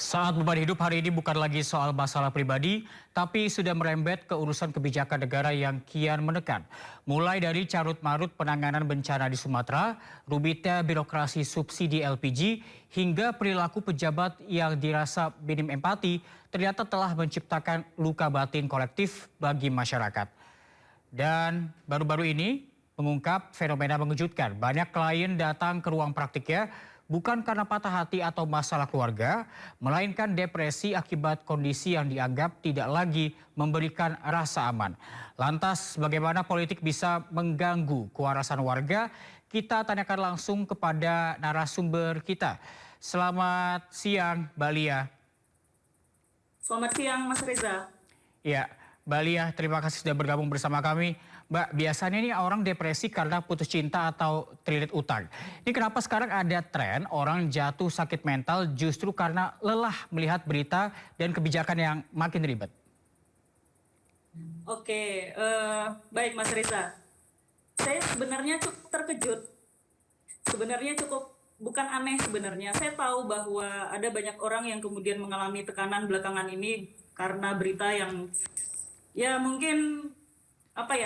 Saat beban hidup hari ini bukan lagi soal masalah pribadi, tapi sudah merembet ke urusan kebijakan negara yang kian menekan. Mulai dari carut-marut penanganan bencana di Sumatera, rumitnya birokrasi subsidi LPG, hingga perilaku pejabat yang dirasa minim empati, ternyata telah menciptakan luka batin kolektif bagi masyarakat. Dan baru-baru ini mengungkap fenomena mengejutkan. Banyak klien datang ke ruang praktiknya bukan karena patah hati atau masalah keluarga, melainkan depresi akibat kondisi yang dianggap tidak lagi memberikan rasa aman. Lantas bagaimana politik bisa mengganggu kewarasan warga? Kita tanyakan langsung kepada narasumber kita. Selamat siang, Mbak Lia. Selamat siang, Mas Reza. Ya, Mbak Lia, terima kasih sudah bergabung bersama kami. Mbak, biasanya ini orang depresi karena putus cinta atau terlilit utang. Ini kenapa sekarang ada tren orang jatuh sakit mental justru karena lelah melihat berita dan kebijakan yang makin ribet? Oke, baik Mas Reza. Saya sebenarnya cukup terkejut. Sebenarnya cukup bukan aneh sebenarnya. Saya tahu bahwa ada banyak orang yang kemudian mengalami tekanan belakangan ini karena berita yang ya mungkin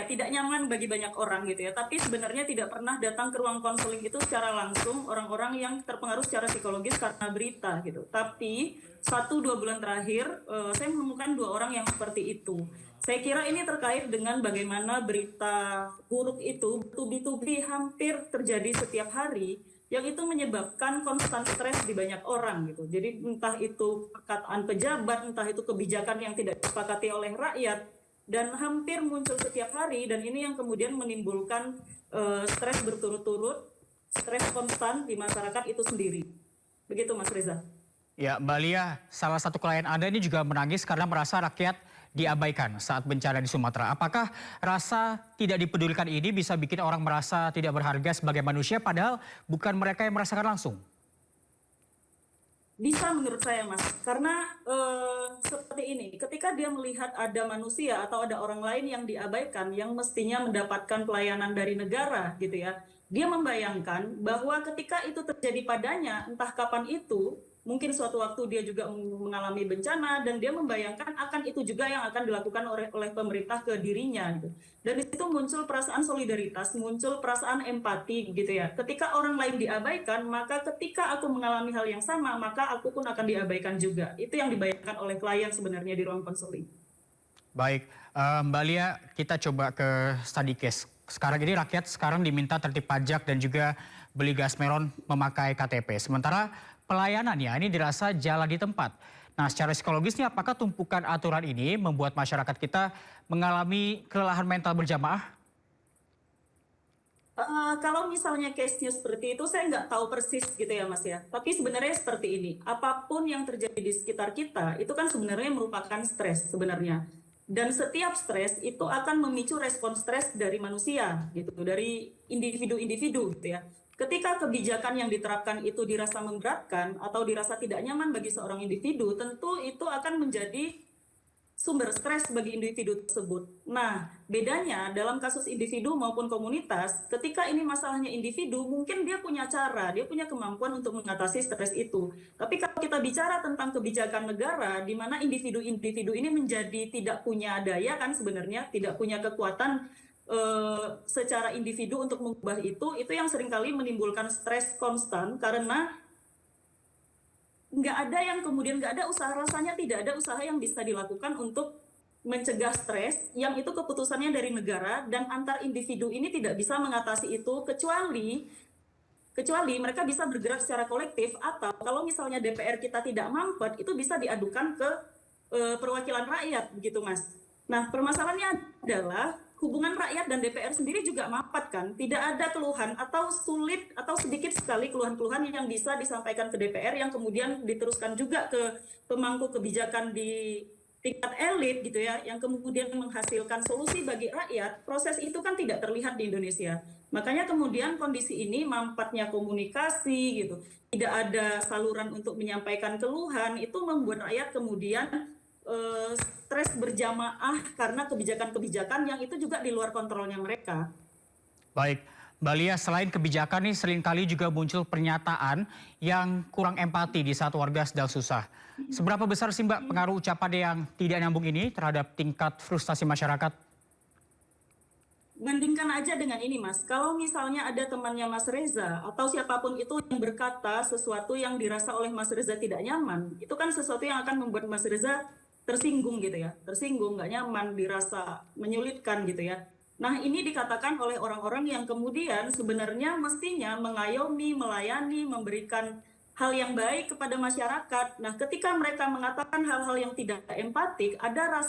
tidak nyaman bagi banyak orang gitu ya. Tapi sebenarnya tidak pernah datang ke ruang konseling itu secara langsung orang-orang yang terpengaruh secara psikologis karena berita gitu. Tapi 1-2 bulan terakhir saya menemukan 2 orang yang seperti itu. Saya kira ini terkait dengan bagaimana berita buruk itu tubi-tubi hampir terjadi setiap hari, yang itu menyebabkan konstan stres di banyak orang gitu. Jadi entah itu perkataan pejabat, entah itu kebijakan yang tidak disepakati oleh rakyat, dan hampir muncul setiap hari, dan ini yang kemudian menimbulkan stres berturut-turut, stres konstan di masyarakat itu sendiri. Begitu Mas Reza. Ya, Mbak Lia, salah satu klien Anda ini juga menangis karena merasa rakyat diabaikan saat bencana di Sumatera. Apakah rasa tidak dipedulikan ini bisa bikin orang merasa tidak berharga sebagai manusia padahal bukan mereka yang merasakan langsung? Bisa menurut saya Mas, karena seperti ini, ketika dia melihat ada manusia atau ada orang lain yang diabaikan, yang mestinya mendapatkan pelayanan dari negara gitu ya, dia membayangkan bahwa ketika itu terjadi padanya, entah kapan itu, mungkin suatu waktu dia juga mengalami bencana, dan dia membayangkan akan itu juga yang akan dilakukan oleh pemerintah ke dirinya gitu. Dan di situ muncul perasaan solidaritas, muncul perasaan empati gitu ya. Ketika orang lain diabaikan, maka ketika aku mengalami hal yang sama, maka aku pun akan diabaikan juga. Itu yang dibayangkan oleh klien sebenarnya di ruang konseling. Baik, Mbak Lia, kita coba ke study case. Sekarang ini rakyat sekarang diminta tertib pajak dan juga beli gas melon memakai KTP. Sementara pelayanannya ini dirasa jalan di tempat. Nah, secara psikologisnya apakah tumpukan aturan ini membuat masyarakat kita mengalami kelelahan mental berjamaah? Kalau misalnya case-nya seperti itu, saya nggak tahu persis gitu ya Mas ya. Tapi sebenarnya seperti ini, apapun yang terjadi di sekitar kita, itu kan sebenarnya merupakan stres sebenarnya. Dan setiap stres itu akan memicu respon stres dari manusia gitu, dari individu-individu gitu ya. Ketika kebijakan yang diterapkan itu dirasa memberatkan atau dirasa tidak nyaman bagi seorang individu, tentu itu akan menjadi sumber stres bagi individu tersebut. Nah, bedanya dalam kasus individu maupun komunitas, ketika ini masalahnya individu, mungkin dia punya cara, dia punya kemampuan untuk mengatasi stres itu. Tapi kalau kita bicara tentang kebijakan negara, di mana individu-individu ini menjadi tidak punya daya kan sebenarnya, tidak punya kekuatan secara individu untuk mengubah itu yang seringkali menimbulkan stres konstan karena nggak ada yang kemudian nggak ada usaha, rasanya tidak ada usaha yang bisa dilakukan untuk mencegah stres yang itu keputusannya dari negara, dan antar individu ini tidak bisa mengatasi itu kecuali mereka bisa bergerak secara kolektif, atau kalau misalnya DPR kita tidak mampet itu bisa diadukan ke perwakilan rakyat begitu Mas. Nah, permasalahannya adalah hubungan rakyat dan DPR sendiri juga mapat kan, tidak ada keluhan atau sulit atau sedikit sekali keluhan-keluhan yang bisa disampaikan ke DPR yang kemudian diteruskan juga ke pemangku kebijakan di tingkat elit gitu ya, yang kemudian menghasilkan solusi bagi rakyat. Proses itu kan tidak terlihat di Indonesia. Makanya kemudian kondisi ini mampatnya komunikasi gitu, tidak ada saluran untuk menyampaikan keluhan, itu membuat rakyat kemudian stres berjamaah karena kebijakan-kebijakan yang itu juga di luar kontrolnya mereka. Baik, Mbak Lia, selain kebijakan nih seringkali juga muncul pernyataan yang kurang empati di saat warga sedang susah. Seberapa besar sih Mbak pengaruh ucapan yang tidak nyambung ini terhadap tingkat frustasi masyarakat? Bandingkan aja dengan ini, Mas. Kalau misalnya ada temannya Mas Reza atau siapapun itu yang berkata sesuatu yang dirasa oleh Mas Reza tidak nyaman, itu kan sesuatu yang akan membuat Mas Reza tersinggung gitu ya, tersinggung, nggak nyaman, dirasa menyulitkan gitu ya. Nah, ini dikatakan oleh orang-orang yang kemudian sebenarnya mestinya mengayomi, melayani, memberikan hal yang baik kepada masyarakat. Nah, ketika mereka mengatakan hal-hal yang tidak empatik, ada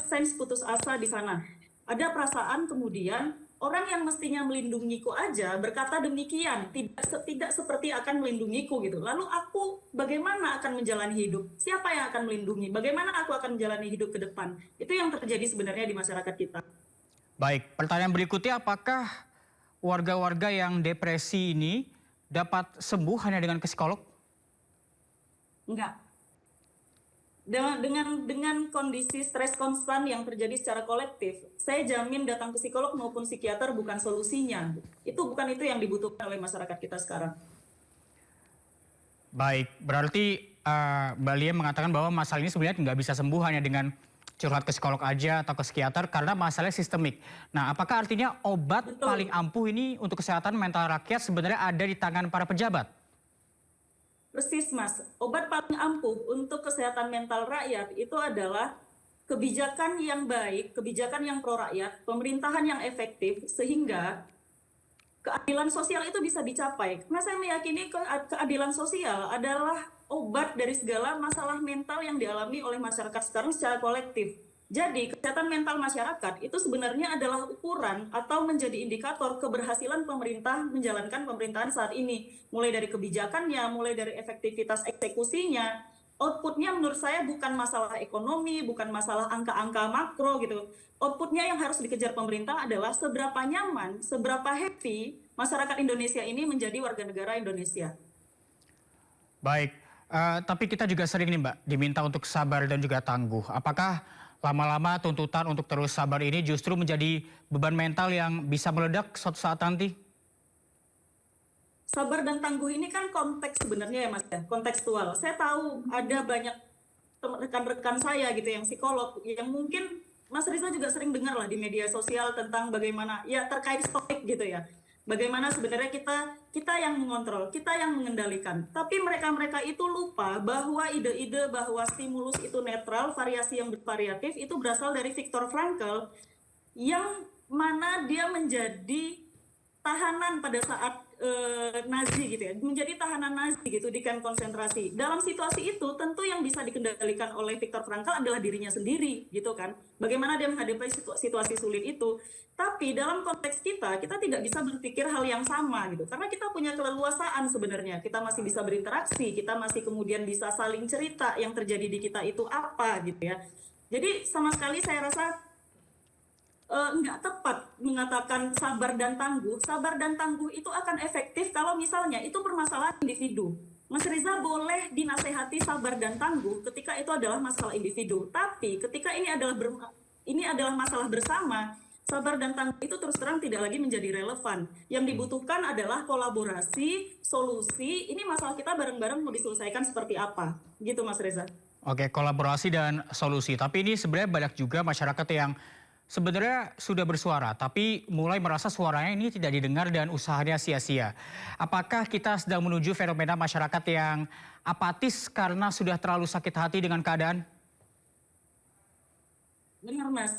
sense putus asa di sana. Ada perasaan kemudian orang yang mestinya melindungiku aja berkata demikian, tidak seperti akan melindungiku gitu. Lalu aku bagaimana akan menjalani hidup? Siapa yang akan melindungi? Bagaimana aku akan menjalani hidup ke depan? Itu yang terjadi sebenarnya di masyarakat kita. Baik, pertanyaan berikutnya, apakah warga-warga yang depresi ini dapat sembuh hanya dengan ke psikolog? Enggak. Dengan kondisi stres konstan yang terjadi secara kolektif, saya jamin datang ke psikolog maupun psikiater bukan solusinya. Bukan itu yang dibutuhkan oleh masyarakat kita sekarang. Baik, berarti Mbak Lia mengatakan bahwa masalah ini sebenarnya nggak bisa sembuh hanya dengan curhat ke psikolog aja atau ke psikiater karena masalahnya sistemik. Nah, apakah artinya obat Betul. paling ampuh ini untuk kesehatan mental rakyat sebenarnya ada di tangan para pejabat? Persis, Mas. Obat paling ampuh untuk kesehatan mental rakyat itu adalah kebijakan yang baik, kebijakan yang pro rakyat, pemerintahan yang efektif, sehingga keadilan sosial itu bisa dicapai. Karena saya meyakini keadilan sosial adalah obat dari segala masalah mental yang dialami oleh masyarakat sekarang secara kolektif. Jadi, kesehatan mental masyarakat itu sebenarnya adalah ukuran atau menjadi indikator keberhasilan pemerintah menjalankan pemerintahan saat ini. Mulai dari kebijakannya, mulai dari efektivitas eksekusinya. Outputnya menurut saya bukan masalah ekonomi, bukan masalah angka-angka makro gitu. Outputnya yang harus dikejar pemerintah adalah seberapa nyaman, seberapa happy masyarakat Indonesia ini menjadi warga negara Indonesia. Baik, tapi kita juga sering nih Mbak diminta untuk sabar dan juga tangguh. Apakah lama-lama tuntutan untuk terus sabar ini justru menjadi beban mental yang bisa meledak suatu saat nanti? Sabar dan tangguh ini kan konteks sebenarnya ya Mas ya, kontekstual. Saya tahu ada banyak rekan-rekan saya gitu yang psikolog yang mungkin Mas Riza juga sering dengar lah di media sosial tentang bagaimana ya terkait stoik gitu ya. Bagaimana sebenarnya kita yang mengontrol, kita yang mengendalikan. Tapi mereka-mereka itu lupa bahwa ide-ide bahwa stimulus itu netral, variasi yang bervariatif itu berasal dari Viktor Frankl yang mana dia menjadi tahanan pada saat Nazi gitu ya, menjadi tahanan Nazi gitu di kamp konsentrasi. Dalam situasi itu tentu yang bisa dikendalikan oleh Viktor Frankl adalah dirinya sendiri gitu kan. Bagaimana dia menghadapi situasi sulit itu. Tapi dalam konteks kita tidak bisa berpikir hal yang sama gitu. Karena kita punya keleluasaan sebenarnya. Kita masih bisa berinteraksi, kita masih kemudian bisa saling cerita yang terjadi di kita itu apa gitu ya. Jadi sama sekali saya rasa nggak tepat mengatakan sabar dan tangguh. Sabar dan tangguh itu akan efektif kalau misalnya itu permasalahan individu. Mas Riza boleh dinasehati sabar dan tangguh ketika itu adalah masalah individu. Tapi ketika ini adalah masalah bersama, sabar dan tangguh itu terus terang tidak lagi menjadi relevan. Yang dibutuhkan adalah kolaborasi, solusi. Ini masalah kita bareng-bareng mau diselesaikan seperti apa, gitu Mas Reza. Oke, kolaborasi dan solusi. Tapi ini sebenarnya banyak juga masyarakat yang sebenarnya sudah bersuara, tapi mulai merasa suaranya ini tidak didengar dan usahanya sia-sia. Apakah kita sedang menuju fenomena masyarakat yang apatis karena sudah terlalu sakit hati dengan keadaan? Benar Mas.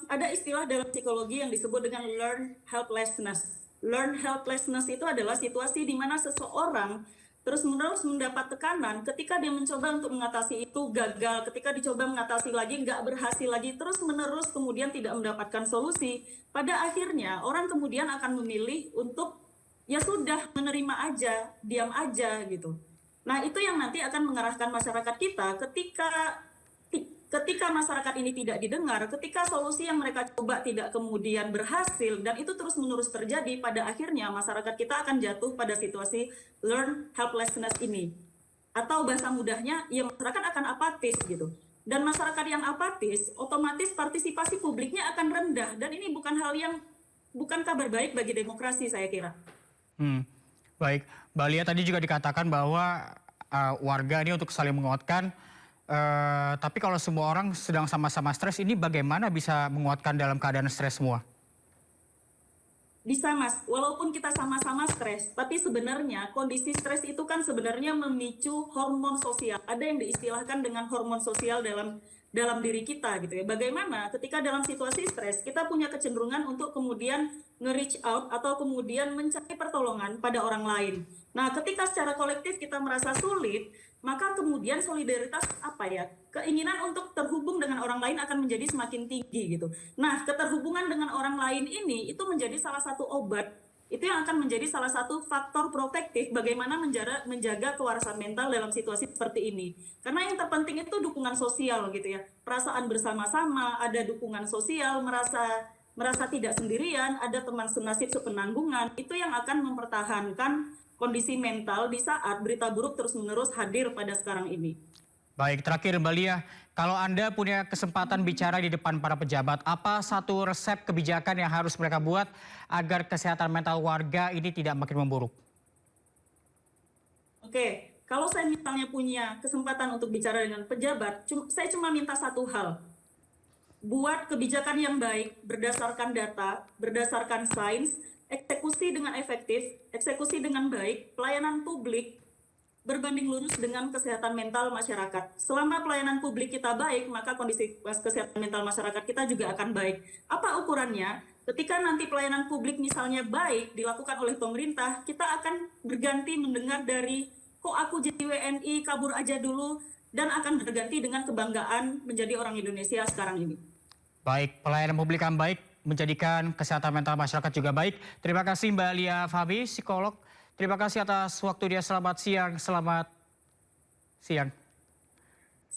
Ada istilah dalam psikologi yang disebut dengan learned helplessness. Learned helplessness itu adalah situasi di mana seseorang terus-menerus mendapat tekanan ketika dia mencoba untuk mengatasi itu gagal, ketika dicoba mengatasi lagi nggak berhasil lagi, terus-menerus kemudian tidak mendapatkan solusi. Pada akhirnya orang kemudian akan memilih untuk ya sudah menerima aja, diam aja gitu. Nah itu yang nanti akan mengarahkan masyarakat kita ketika masyarakat ini tidak didengar, ketika solusi yang mereka coba tidak kemudian berhasil, dan itu terus-menerus terjadi, pada akhirnya masyarakat kita akan jatuh pada situasi learn helplessness ini. Atau bahasa mudahnya, ya masyarakat akan apatis gitu. Dan masyarakat yang apatis, otomatis partisipasi publiknya akan rendah. Dan ini bukan hal yang bukan kabar baik bagi demokrasi saya kira. Hmm, baik. Mbak Lia tadi juga dikatakan bahwa warga ini untuk saling menguatkan. Tapi kalau semua orang sedang sama-sama stres, ini bagaimana bisa menguatkan dalam keadaan stres semua? Bisa Mas, walaupun kita sama-sama stres, tapi sebenarnya kondisi stres itu kan sebenarnya memicu hormon sosial. Ada yang diistilahkan dengan hormon sosial dalam diri kita gitu ya. Bagaimana ketika dalam situasi stres kita punya kecenderungan untuk kemudian nge-reach out atau kemudian mencari pertolongan pada orang lain. Nah, ketika secara kolektif kita merasa sulit, maka kemudian solidaritas apa ya? Keinginan untuk terhubung dengan orang lain akan menjadi semakin tinggi gitu. Nah, keterhubungan dengan orang lain ini itu menjadi salah satu obat, itu yang akan menjadi salah satu faktor protektif bagaimana menjaga kewarasan mental dalam situasi seperti ini. Karena yang terpenting itu dukungan sosial gitu ya. Perasaan bersama-sama, ada dukungan sosial, merasa tidak sendirian, ada teman senasib sepenanggungan, itu yang akan mempertahankan kondisi mental di saat berita buruk terus-menerus hadir pada sekarang ini. Baik, terakhir Mbak Lia, kalau Anda punya kesempatan bicara di depan para pejabat, apa satu resep kebijakan yang harus mereka buat agar kesehatan mental warga ini tidak makin memburuk? Oke, kalau saya misalnya punya kesempatan untuk bicara dengan pejabat, saya cuma minta satu hal. Buat kebijakan yang baik berdasarkan data, berdasarkan sains, eksekusi dengan efektif, eksekusi dengan baik, pelayanan publik berbanding lurus dengan kesehatan mental masyarakat. Selama pelayanan publik kita baik, maka kondisi kesehatan mental masyarakat kita juga akan baik. Apa ukurannya? Ketika nanti pelayanan publik misalnya baik dilakukan oleh pemerintah, kita akan berganti mendengar dari kok aku jadi WNI, kabur aja dulu, dan akan berganti dengan kebanggaan menjadi orang Indonesia sekarang ini. Baik, pelayanan publik yang baik menjadikan kesehatan mental masyarakat juga baik. Terima kasih Mbak Lia Fahmi, psikolog. Terima kasih atas waktu dia. Selamat siang. Selamat siang.